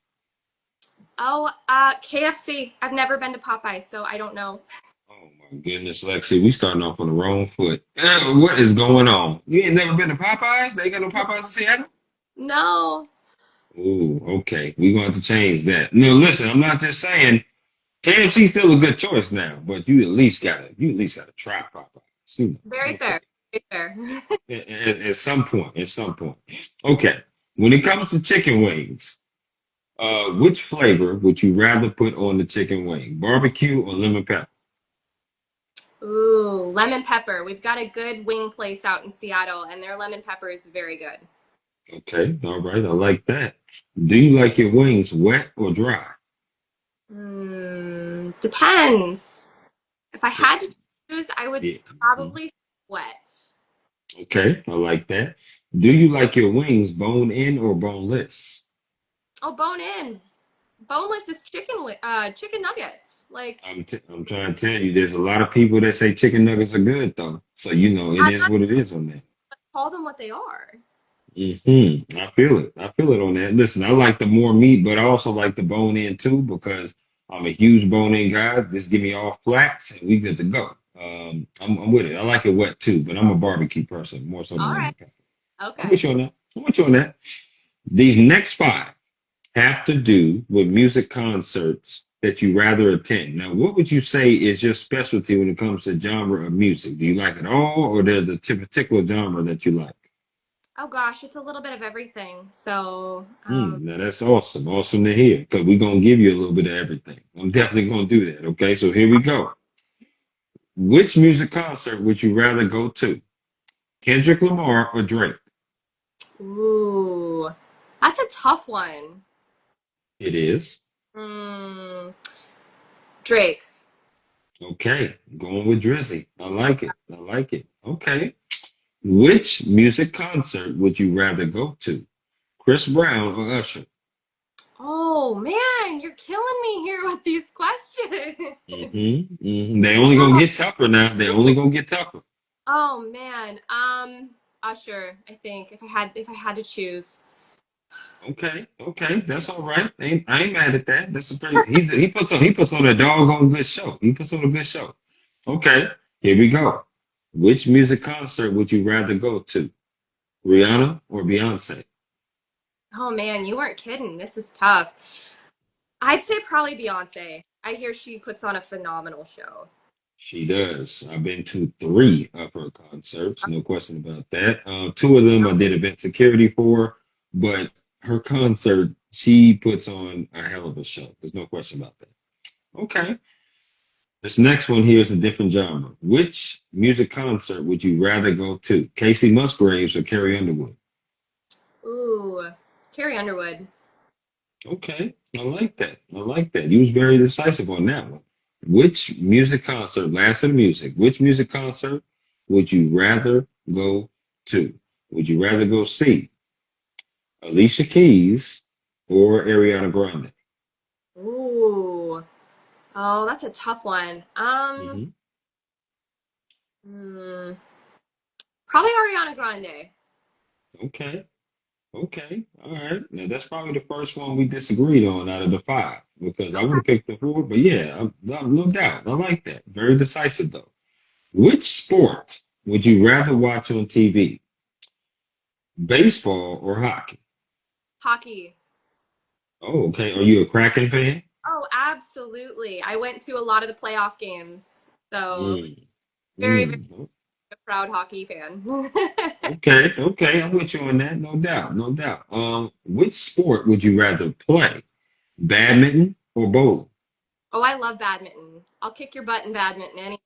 Oh, KFC. I've never been to Popeyes, so I don't know. Oh my goodness, Lexi, we starting off on the wrong foot. What is going on? You ain't never been to Popeyes? They got no Popeyes in Seattle? No. Ooh, okay. We're going to have to change that. No, listen, I'm not just saying KFC's still a good choice now, but you at least gotta try Popeyes. Very Okay. fair. Very fair. At some point, at some point. Okay. When it comes to chicken wings, which flavor would you rather put on the chicken wing? Barbecue or lemon pepper? Ooh, lemon pepper. We've got a good wing place out in Seattle, and their lemon pepper is very good. Okay, all right, I like that. Do you like your wings wet or dry? Depends. If I Yeah, had to choose, I would yeah. Mhm. probably sweat. Okay, I like that. Do you like your wings bone in or boneless? Oh, bone in. Boneless is chicken nuggets. Like I'm trying to tell you, there's a lot of people that say chicken nuggets are good though. So you know, it I'm is not what it is on that. gonna call them what they are. I feel it. I feel it on that. Listen, I like the more meat, but I also like the bone in too because I'm a huge bone in guy. Just give me all flats and we good to go. I'm with it. I like it wet too, but I'm a barbecue person more so than All right. lemon pepper. I'm with Okay. you on that. I'm with you on that. These next five have to do with music concerts that you rather attend. Now, what would you say is your specialty when it comes to genre of music? Do you like it all, or there's a particular genre that you like? Oh gosh, it's a little bit of everything. So, Now that's awesome. Awesome to hear. Because we're gonna give you a little bit of everything. I'm definitely gonna do that. Okay, so here we go. Which music concert would you rather go to? Kendrick Lamar or Drake? ooh, that's a tough one. It is. Hmm. Drake. Okay, going with Drizzy. I like it. I like it. Okay. Which music concert would you rather go to? Chris Brown or Usher? Oh man, you're killing me here with these questions. They only gonna get tougher now. They only gonna get tougher. Oh man. Usher, I think if I had to choose. Okay, that's all right. I ain't mad at that. That's a pretty. He puts on a doggone good show. He puts on a good show. Okay, here we go. Which music concert would you rather go to? Rihanna or Beyonce? Oh man, you weren't kidding. This is tough. I'd say probably Beyonce. I hear she puts on a phenomenal show. She does. I've been to three of her concerts, no question about that. Two of them I did event security for, but her concert, she puts on a hell of a show. There's no question about that. Okay. This next one here is a different genre. Which music concert would you rather go to? Casey Musgraves or Carrie Underwood? Ooh, Carrie Underwood. Okay, I like that. I like that. You was very decisive on that one. Which music concert, last of the music, which music concert would you rather go to? Would you rather go see Alicia Keys or Ariana Grande? Ooh. Oh, that's a tough one. hmm Hmm, probably Ariana Grande. Okay, okay, all right. Now that's probably the first one we disagreed on out of the five because I would Okay. have picked the four, but yeah, no doubt. I like that. Very decisive though. Which sport would you rather watch on TV? Baseball or hockey? Hockey. Oh, okay. Are you a Kraken fan? Oh, absolutely. I went to a lot of the playoff games. So, Mm, very, very mm. proud hockey fan. Okay. I'm with you on that. No doubt, no doubt. Which sport would you rather play? Badminton or bowling? Oh, I love badminton. I'll kick your butt in badminton any.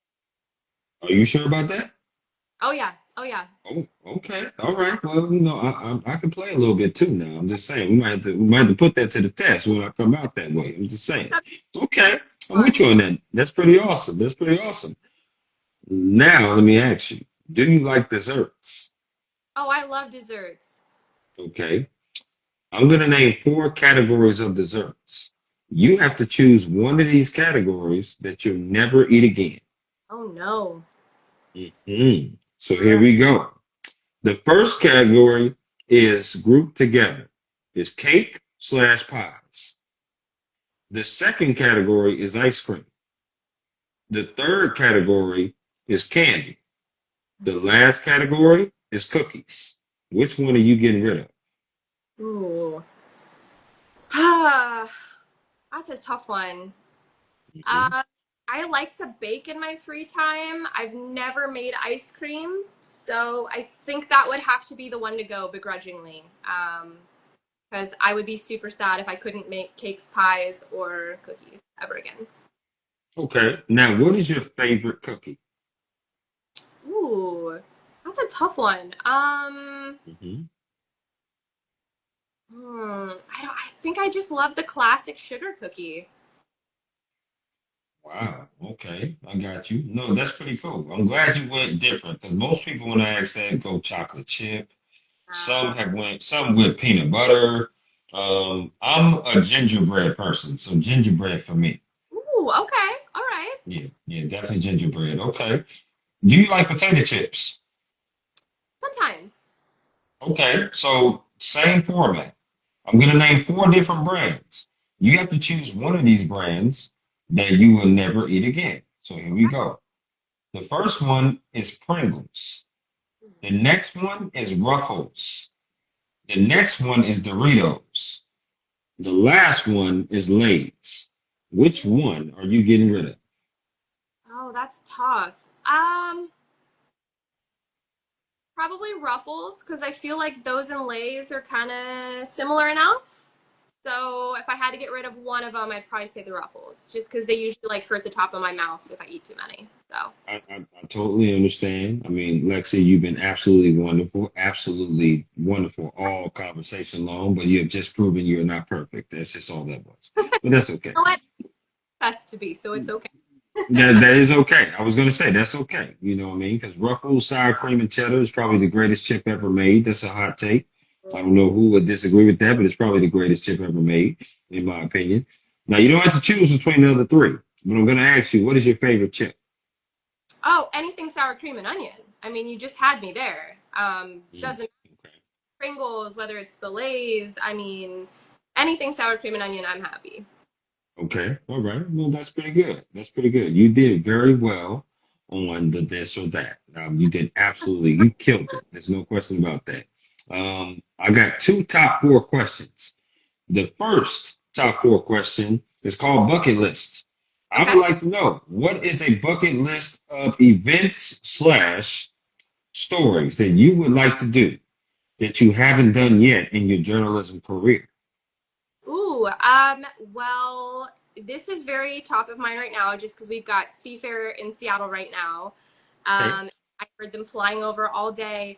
Are you sure about that? Oh yeah. Oh yeah. Oh, okay. All right. Well, I can play a little bit too now. I'm just saying we might have to put that to the test when I come out that way. I'm just saying. That's Okay. I'm with fun. you on that. That's pretty awesome. That's pretty awesome. Now, let me ask you, do you like desserts? Oh, I love desserts. Okay. I'm going to name four categories of desserts. You have to choose one of these categories that you'll never eat again. Oh no. So here Uh, we go. The first category is grouped together. It's cake slash pies. The second category is ice cream. The third category is candy. The last category is cookies. Which one are you getting rid of? ooh. Ah, that's a tough one. Mhm. Uh, I like to bake in my free time. I've never made ice cream, so I think that would have to be the one to go begrudgingly. Because I would be super sad if I couldn't make cakes, pies, or cookies ever again. Okay. Now, what is your favorite cookie? Ooh, that's a tough one. hmm I think I just love the classic sugar cookie. Wow. Okay. I got you. No, that's pretty cool. I'm glad you went different because most people, when I ask that, go chocolate chip. Uh, Some went peanut butter. I'm a gingerbread person, so gingerbread for me. Ooh, okay, all right. Yeah, yeah, definitely gingerbread. Okay. Do you like potato chips? Sometimes. Okay, so same format. I'm gonna name four different brands. You have to choose one of these brands that you will never eat again. So here we go. The first one is Pringles. The next one is Ruffles. The next one is Doritos. The last one is Lay's. Which one are you getting rid of? Oh, that's tough. Um, Probably Ruffles because I feel like those and Lay's are kind of similar enough. So if I had to get rid of one of them, I'd probably say the Ruffles, just because they usually like hurt the top of my mouth if I eat too many. So I totally understand. I mean, Lexi, you've been absolutely wonderful all conversation long, but you have just proven you're not perfect. That's just all that was. But that's okay. you know what? Best to be, so it's okay. That is okay. I was gonna say that's okay. You know what I mean? Because Ruffles sour cream and cheddar is probably the greatest chip ever made. That's a hot take. I don't know who would disagree with that, but it's probably the greatest chip ever made, in my opinion. Now you don't have to choose between the other three, but I'm gonna ask you, what is your favorite chip? Oh, anything sour cream and onion. I mean, you just had me there. Mm, Doesn't okay. Pringles, whether it's the Lay's. I mean, anything sour cream and onion, I'm happy. Okay. All right. Well, that's pretty good. That's pretty good. You did very well on the this or that. You did absolutely. You killed it. There's no question about that. I got two top four questions. The first top four question is called bucket list. I would Okay. like to know what is a bucket list of events slash stories that you would like to do that you haven't done yet in your journalism career. Ooh, well, this is very top of mind right now, just because we've got Seafair in Seattle right now. Okay. I heard them flying over all day.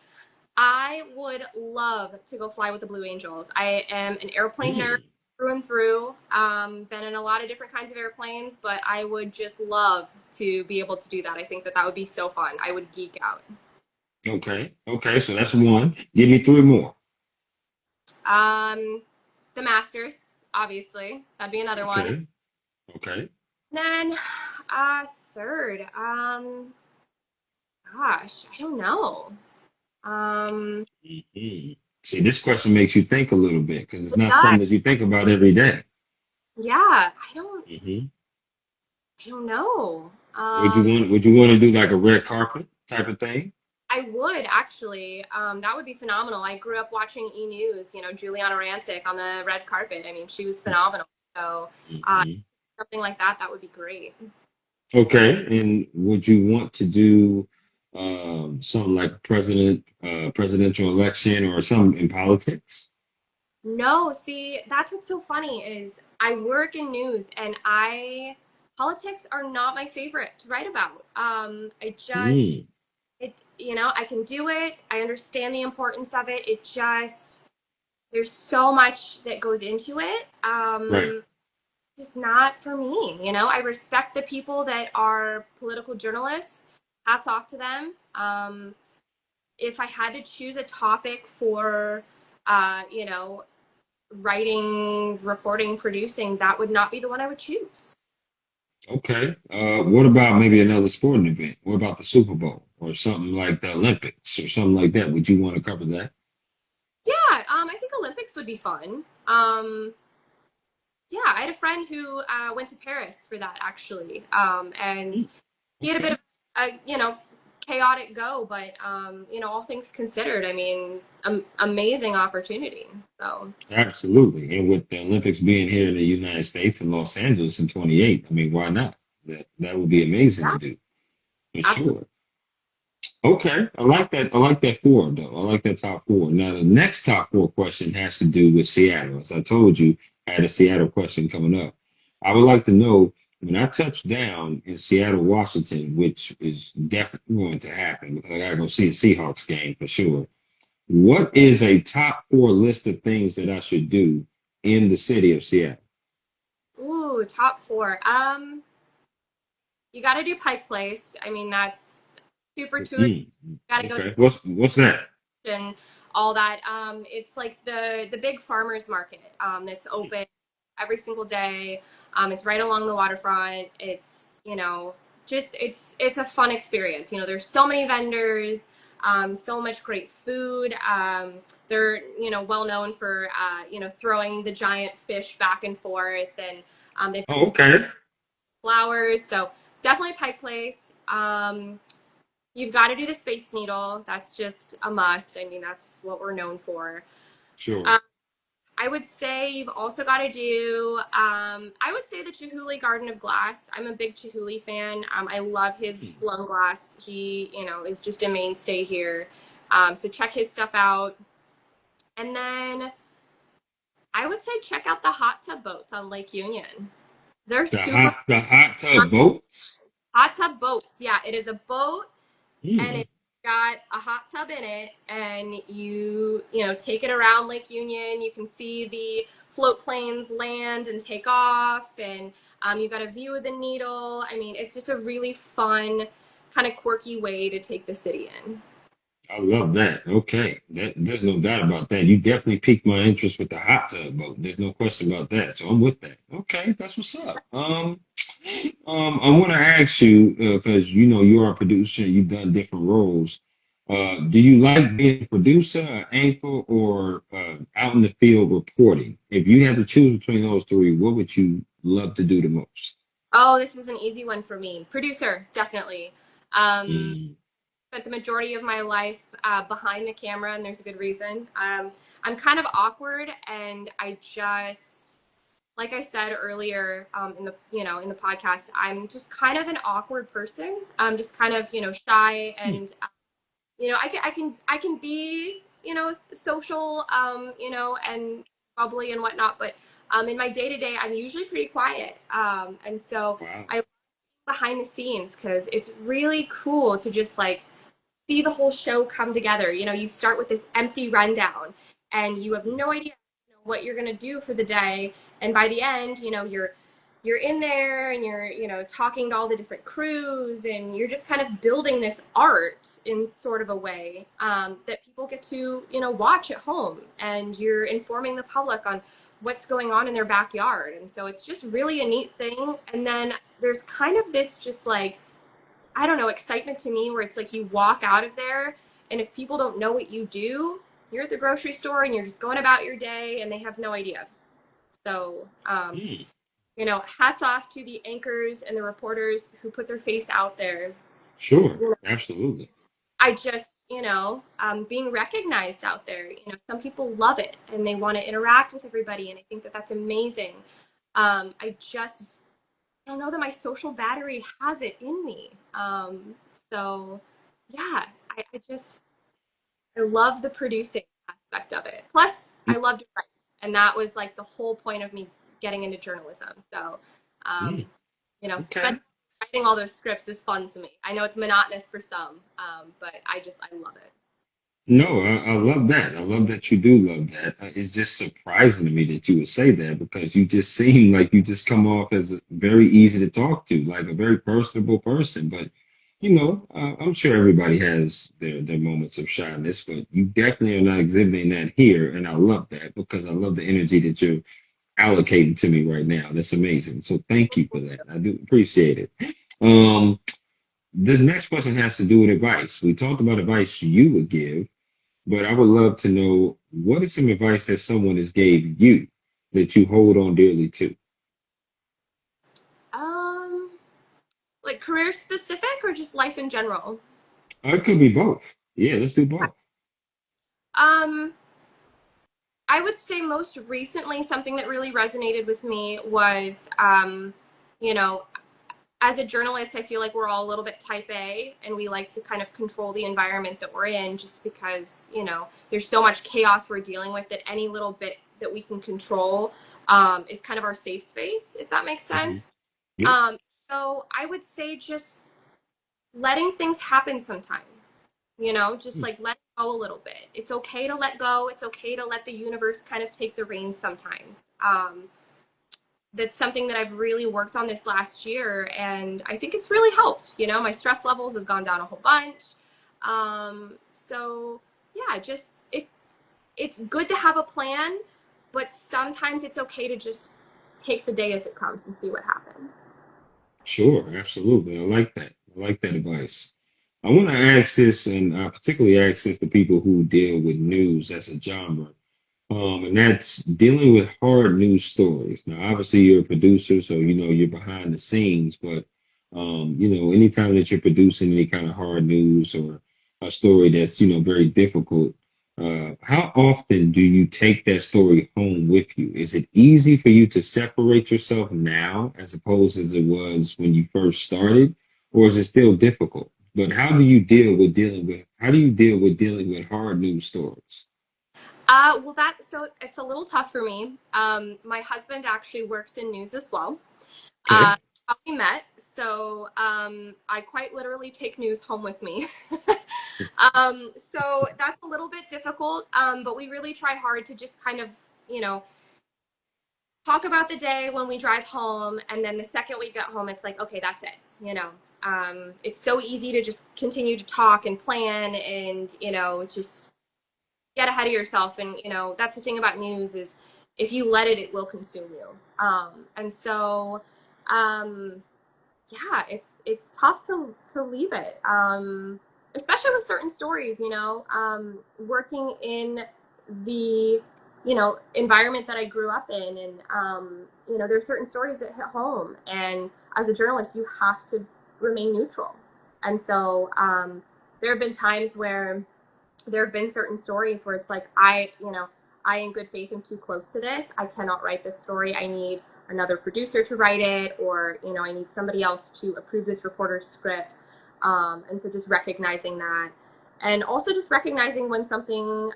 I would love to go fly with the Blue Angels. I am an airplane nerd Hmm. through and through. Been in a lot of different kinds of airplanes, but I would just love to be able to do that. I think that that would be so fun. I would geek out. Okay. Okay. So that's one. Give me three more. Um, the Masters, obviously, that'd be another one. Okay. Okay. Then, third, gosh, I don't know. Um, Mhm. See, this question makes you think a little bit because it's it not does. something that you think about every day. Yeah, Hmm. I don't know. Would you want to do like a red carpet type of thing? I would actually. That would be phenomenal. I grew up watching E News. You know, Juliana Rancic on the red carpet. I mean, she was phenomenal. So, uh, Hmm. something like that, that would be great. Okay. And would you want to do something like presidential election or something in politics? No, see, that's what's so funny is I work in news and I politics are not my favorite to write about. I just Mm, I can do it. I understand the importance of it. It just there's so much that goes into it. right. Just not for me. I respect the people that are political journalists. Hats off to them. If I had to choose a topic for, uh, you know, writing, reporting, producing, that would not be the one I would choose. Okay. What about maybe another sporting event? What about the Super Bowl or something like the Olympics or something like that? Would you want to cover that? Yeah, I think Olympics would be fun. Yeah, I had a friend who went to Paris for that actually, and Mm, he had a bit okay. of a chaotic go, but all things considered, I mean, amazing opportunity. So Absolutely. And with the Olympics being here in the United States and Los Angeles in 28, I mean, why not? That would be amazing to yeah, do for absolutely. sure. Okay. I like that. I like that four though. I like that top four. Now the next top four question has to do with Seattle. As I told you, I had a Seattle question coming up. I would like to know when I touch down in Seattle, Washington, which is definitely going to happen because I gotta go see a Seahawks game for sure. What is a top four list of things that I should do in the city of Seattle? Ooh, top four. You got to do Pike Place. I mean, that's super touristy. Hmm. Got to go see Okay. What's that? it. all that. It's like the big farmers market that's open every single day. It's right along the waterfront. It's just it's a fun experience. There's so many vendors, so much great food. They're well known for throwing the giant fish back and forth, and they've got Oh, these okay. flowers. So definitely Pike Place. You've got to do the Space Needle. That's just a must. I mean, that's what we're known for. Sure. Um, I would say you've also got to do, I would say the Chihuly Garden of Glass. I'm a big Chihuly fan. I love his Hmm. blown glass. He, is just a mainstay here. So check his stuff out. And then I would say check out the hot tub boats on Lake Union. They're super The hot tub boats. hot tub boats. Yeah, it is a boat and Hmm. it's got a hot tub in it, and you take it around Lake Union. You can see the float planes land and take off, and you've got a view of the Needle. I mean, it's just a really fun, kind of quirky way to take the city in. I love that. Okay. There's no doubt about that. You definitely piqued my interest with the hot tub boat. There's no question about that. So I'm with that. Okay, that's what's up. I want to ask you, because you are a producer, you've done different roles. Do you like being a producer, an anchor, or out in the field reporting? If you had to choose between those three, what would you love to do the most? Oh, this is an easy one for me. Producer, definitely. Um, Mm, Spent the majority of my life behind the camera, and there's a good reason. I'm kind of awkward, and I just, like I said earlier in the podcast, I'm just kind of an awkward person. I'm just kind of shy, mm, and I can be social, and bubbly and whatnot, but in my day to day, I'm usually pretty quiet, and so wow. I behind the scenes because it's really cool to just like see the whole show come together. You start with this empty rundown and you have no idea what you're going to do for the day. And by the end, you're in there and you're talking to all the different crews, and you're just kind of building this art in sort of a way that people get to watch at home, and you're informing the public on what's going on in their backyard. And so it's just really a neat thing. And then there's kind of this just like, I don't know, excitement to me where it's like you walk out of there, and if people don't know what you do, you're at the grocery store and you're just going about your day and they have no idea. So, Mm, hats off to the anchors and the reporters who put their face out there. sure. Absolutely. I just, being recognized out there. Some people love it and they want to interact with everybody, and I think that that's amazing. I just don't know that my social battery has it in me. So yeah, I love the producing aspect of it. Plus, I love to write, and that was like the whole point of me getting into journalism. So, Mm, um, okay. spending writing all those scripts is fun to me. I know it's monotonous for some, but I love it. No, I love that. I love that you do love that. It's just surprising to me that you would say that because you just seem like you just come off as very easy to talk to, like a very personable person. But I'm sure everybody has their moments of shyness, but you definitely are not exhibiting that here, and I love that because I love the energy that you're allocating to me right now. That's amazing. So thank you for that. I do appreciate it. Um, this next question has to do with advice. We talked about advice you would give. But I would love to know what is some advice that someone has gave you that you hold on dearly to? Um, like career specific or just life in general? It could be both. Yeah, let's do both. Um, I would say most recently something that really resonated with me was, you know, as a journalist, I feel like we're all a little bit type A, and we like to kind of control the environment that we're in just because, there's so much chaos we're dealing with that any little bit that we can control is kind of our safe space, if that makes Hmm. sense. Yep. Um, so I would say just letting things happen sometimes, just Mm, like let go a little bit. It's okay to let go. It's okay to let the universe kind of take the reins sometimes. That's something that I've really worked on this last year, and I think it's really helped. My stress levels have gone down a whole bunch. So yeah, just it's good to have a plan, but sometimes it's okay to just take the day as it comes and see what happens. Sure, absolutely. I like that. I like that advice. I want to ask this, and particularly ask this to people who deal with news as a genre. And that's dealing with hard news stories. Now, obviously, you're a producer, so you know you're behind the scenes. But anytime that you're producing any kind of hard news or a story that's very difficult, how often do you take that story home with you? Is it easy for you to separate yourself now, as opposed as it was when you first started, or is it still difficult? But how do you deal with dealing with hard news stories? Well, that so it's a little tough for me. My husband actually works in news as well. Uh, Okay. how we met, so I quite literally take news home with me. So that's a little bit difficult, but we really try hard to just kind of, you know, talk about the day when we drive home, and then the second we get home, it's like, okay, that's it. It's so easy to just continue to talk and plan, and just get ahead of yourself. And that's the thing about news is if you let it, it will consume you. And so, um, yeah, it's tough to leave it, especially with certain stories. Working in the environment that I grew up in, and there's certain stories that hit home, and as a journalist, you have to remain neutral. And so, there have been times where there have been certain stories where it's like I in good faith am too close to this. I cannot write this story. I need another producer to write it, or I need somebody else to approve this reporter's script. And so just recognizing that, and also just recognizing when something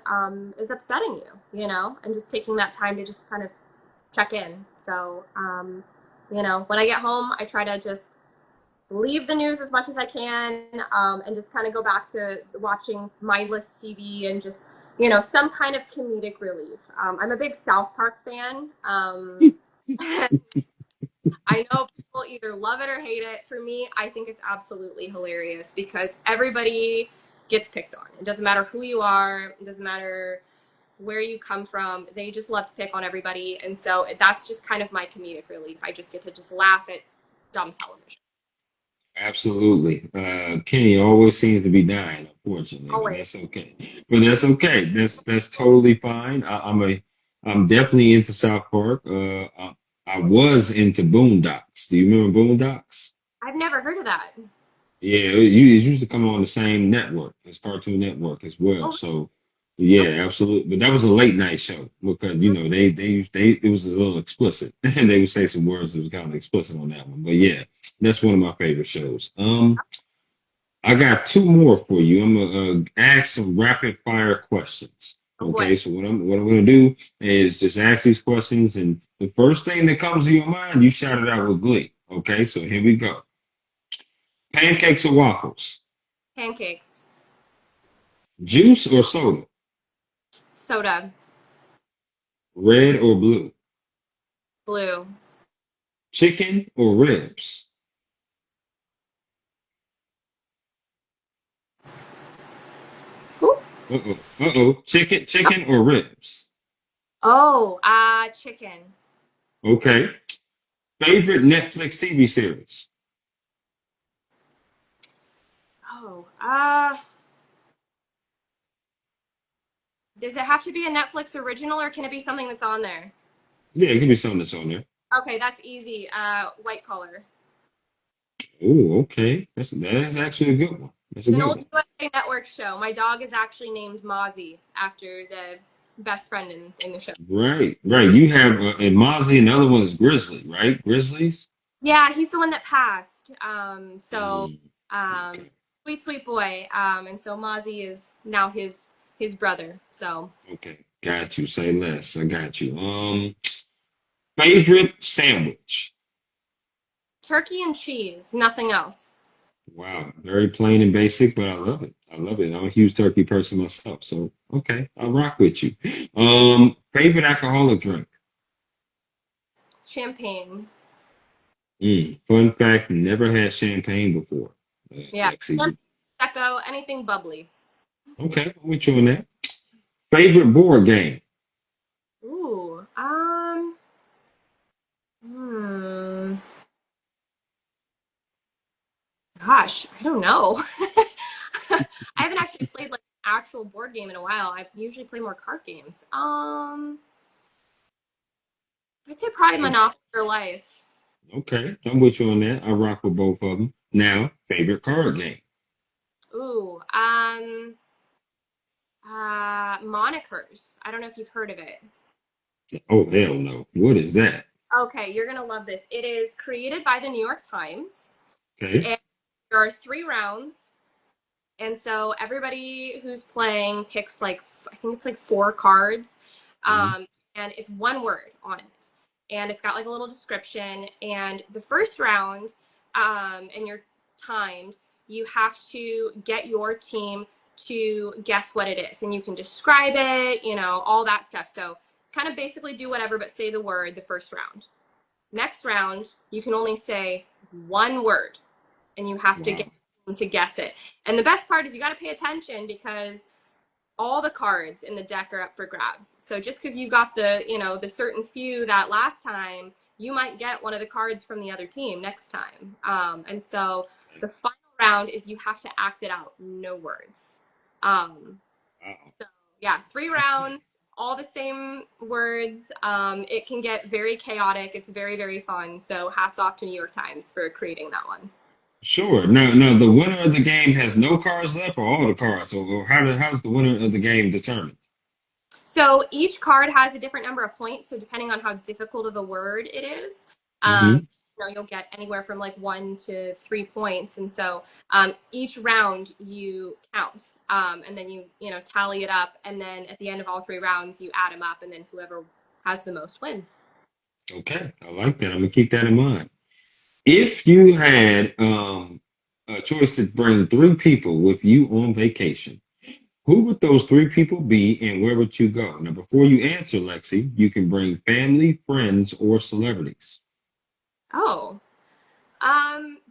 is upsetting and just taking that time to just kind of check in. So when I get home, I try to just leave the news as much as I can, and just kind of go back to watching mindless TV and just some kind of comedic relief. I'm a big South Park fan. I know people either love it or hate it. For me, I think it's absolutely hilarious because everybody gets picked on. It doesn't matter who you are. It doesn't matter where you come from. They just love to pick on everybody, and so that's just kind of my comedic relief. I just get to just laugh at dumb television. Absolutely. Kenny always seems to be dying, unfortunately, but Always. that's okay. But that's okay. That's totally fine. I'm definitely into South Park. I was into Boondocks. Do you remember Boondocks? I've never heard of that. Yeah, it used to come on the same network as Cartoon Network as well. Oh, So okay. yeah, absolutely. But that was a late night show because they it was a little explicit and they would say some words that was kind of explicit on that one. But yeah, that's one of my favorite shows. I got two more for you. I'm gonna ask some rapid fire questions. Oh boy. Okay, so what I'm gonna do is just ask these questions, and the first thing that comes to your mind, you shout it out with glee. Okay, so here we go. Pancakes or waffles? Pancakes. Juice or soda? Soda. Red or blue? Blue. Chicken or ribs? Ooh. Uh-oh. Uh-oh. Chicken or ribs? Oh, chicken. Okay. Favorite Netflix TV series? Oh, does it have to be a Netflix original or can it be something that's on there? Yeah, it can be something that's on there. Okay, that's easy. White collar. Oh, okay. That is actually a good one. That's a It's an good old one. USA Network show. My dog is actually named Mozzie after the best friend in the show. Right, right. You have and Mozzie, and the other one is Grizzly, right? Grizzlies. Yeah, he's the one that passed. Mm, Um, okay, sweet, sweet boy. And so Mozzie is now his brother. So okay. Got you. Say less. I got you. Favorite sandwich? turkey and cheese, nothing else. Wow, very plain and basic, but I love it. I love it. I'm a huge turkey person myself, so okay, I'll rock with you. Favorite alcoholic drink? Champagne. Fun fact, never had champagne before. Yeah. Lexi, Prosecco, anything bubbly. okay, I'm with you on that. Favorite board game? Ooh. Hmm. Gosh, I don't know. I haven't actually played like an actual board game in a while. I usually play more card games. I'd say probably Hey, Monopoly for Life. okay, I'm with you on that. I rock with both of them. Now, favorite card game? Ooh. Monikers. I don't know if you've heard of it. Oh, hell no. What is that? Okay, you're gonna love this. It is created by the New York Times, Okay. and there are 3 rounds. And so everybody who's playing picks like I think it's like 4 cards, Hmm. and it's one word on it, and it's got like a little description. And the first round, and you're timed. You have to get your team to guess what it is, and you can describe it, all that stuff. So kind of basically do whatever, but say the word the first round. Next round, you can only say one word, and you have to get Wow. them to guess it. And the best part is you got to pay attention because all the cards in the deck are up for grabs. So just because you got the certain few that last time, you might get one of the cards from the other team next time. And so Okay. the final round is you have to act it out, no words. Um, Wow. so yeah, 3 rounds, Okay. all the same words. It can get very chaotic. It's very, very fun. So hats off to New York Times for creating that one. Sure. Now, the winner of the game has no cards left, or all the cards, or how's the winner of the game determined? So each card has a different number of points. So depending on how difficult of a word it is, um, Hmm. you'll get anywhere from like 1 to 3 points. And so each round you count, and then you tally it up, and then at the end of all 3 rounds you add them up, and then whoever has the most wins. Okay, I like that. I'm gonna keep that in mind. If you had a choice to bring 3 people with you on vacation, who would those 3 people be, and where would you go? Now, before you answer, Lexi, you can bring family, friends, or celebrities. Oh,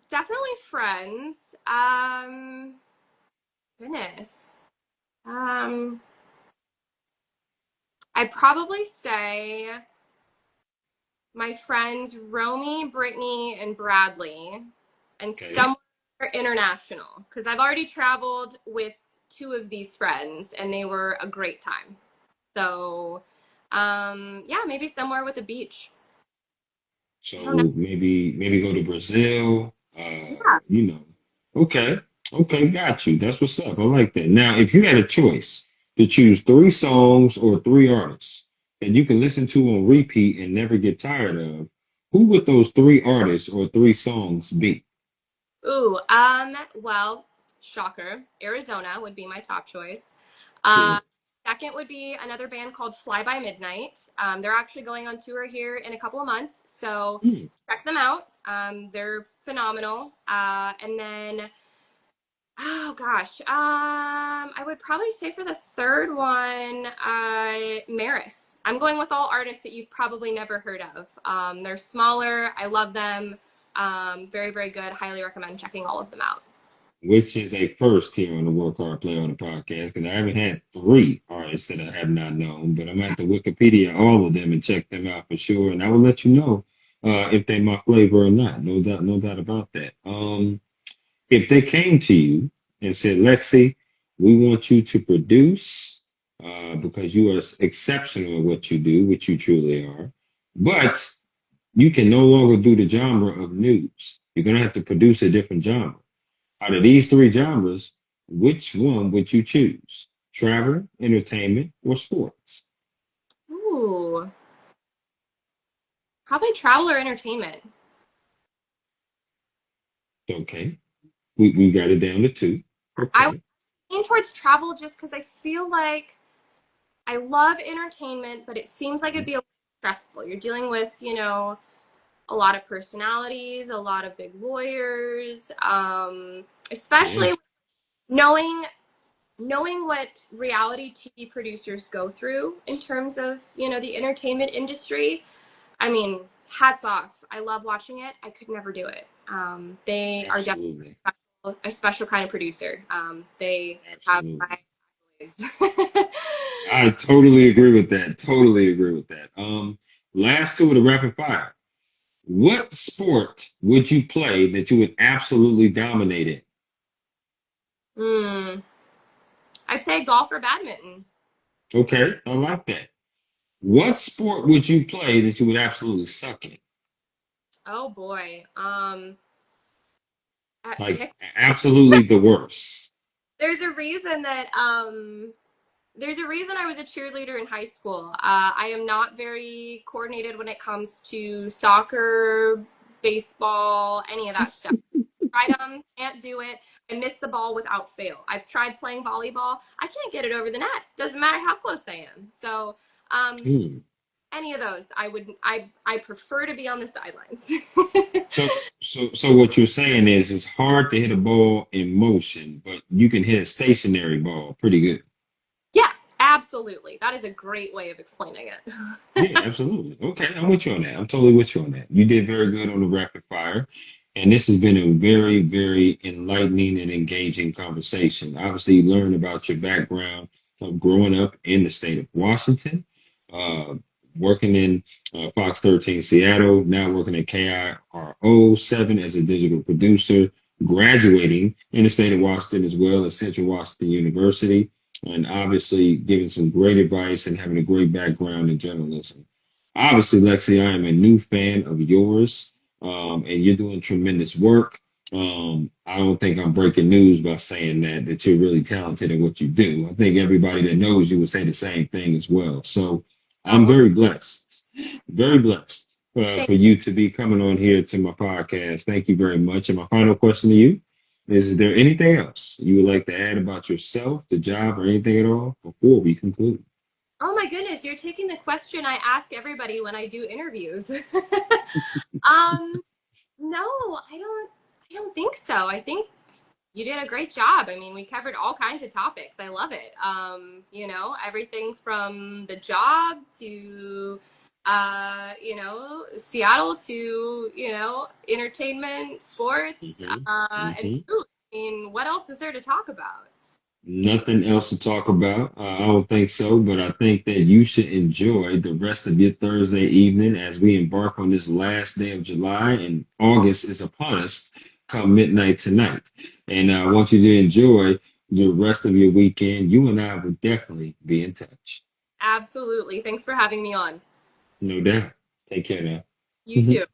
definitely friends. Goodness. Um, I'd probably say my friends Romy, Brittany, and Bradley, and Okay. somewhere international because I've already traveled with 2 of these friends and they were a great time. So, yeah, maybe somewhere with a beach. I don't know. So maybe go to Brazil. Yeah. You know. Okay. Okay, got you. That's what's up. I like that. Now, if you had a choice to choose 3 songs or 3 artists that you can listen to on repeat and never get tired of, who would those 3 artists or 3 songs be? Ooh, well, shocker. Arizona would be my top choice. Uh, Sure. Second would be another band called Fly By Midnight. They're actually going on tour here in a couple of months, so Hmm. check them out. They're phenomenal. And then, oh gosh, I would probably say for the third one, Maris. I'm going with all artists that you've probably never heard of. They're smaller. I love them. Very, very good. Highly recommend checking all of them out. Which is a first here on the Work Hard Play on the podcast, because I haven't had 3 artists that I have not known, but I'm going to have to Wikipedia all of them and check them out for sure. And I will let you know if they're my flavor or not. No doubt about that. If they came to you and said, Lexi, we want you to produce because you are exceptional at what you do, which you truly are, but you can no longer do the genre of news. You're going to have to produce a different genre. Out of these 3 genres, which one would you choose? Travel, entertainment, or sports? Ooh, probably travel or entertainment. Okay, we got it down to 2. I would Okay. lean towards travel just because I feel like I love entertainment, but it seems like it'd Mhm. be a little stressful. You're dealing with, a lot of personalities, a lot of big lawyers, especially Yes, knowing knowing what reality TV producers go through in terms of, the entertainment industry. I mean, hats off. I love watching it. I could never do it. They are definitely absolutely. a special kind of producer. They have Absolutely. my eyes. I totally agree with that. Totally agree with that. Last two of the rapid fire. What sport would you play that you would absolutely dominate in? Hmm. I'd say golf or badminton. Okay, I like that. What sport would you play that you would absolutely suck in? Oh boy. Like absolutely the worst. There's a reason that there's a reason I was a cheerleader in high school. I am not very coordinated when it comes to soccer, baseball, any of that stuff. Tried them, can't do it. I miss the ball without fail. I've tried playing volleyball. I can't get it over the net. Doesn't matter how close I am. So, um, Hmm. any of those, I would. I prefer to be on the sidelines. So what you're saying is it's hard to hit a ball in motion, but you can hit a stationary ball pretty good. Yeah, absolutely. That is a great way of explaining Yeah, it. absolutely. Okay, I'm with you on that. I'm totally with you on that. You did very good on the rapid fire. And this has been a very, very enlightening and engaging conversation. Obviously, you learned about your background of growing up in the state of Washington, uh, working in Fox 13 Seattle, now working at KIRO 7 as a digital producer, graduating in the state of Washington as well as Central Washington University, and obviously giving some great advice and having a great background in journalism. Obviously, Lexi, I am a new fan of yours, and you're doing tremendous work. I don't think I'm breaking news by saying that you're really talented at what you do. I think everybody that knows you would say the same thing as well. So Oh, I'm well, very blessed thank for you to be coming on here to my podcast. Thank you very much. And my final question to you is there anything else you would like to add about yourself, the job, or anything at all before we conclude? Oh my goodness, you're taking the question I ask everybody when I do interviews. um, no, I don't think so. I think you did a great job. I mean, we covered all kinds of topics. I love it. Everything from the job to Seattle to, entertainment, sports, Hmm. and Hmm. food. I mean, what else is there to talk about? Nothing else to talk about. I don't think so, but I think that you should enjoy the rest of your Thursday evening as we embark on this last day of July and August is upon us come midnight tonight. And I want you to enjoy the rest of your weekend. You and I will definitely be in touch. Absolutely. Thanks for having me on. No doubt. Take care now. You too.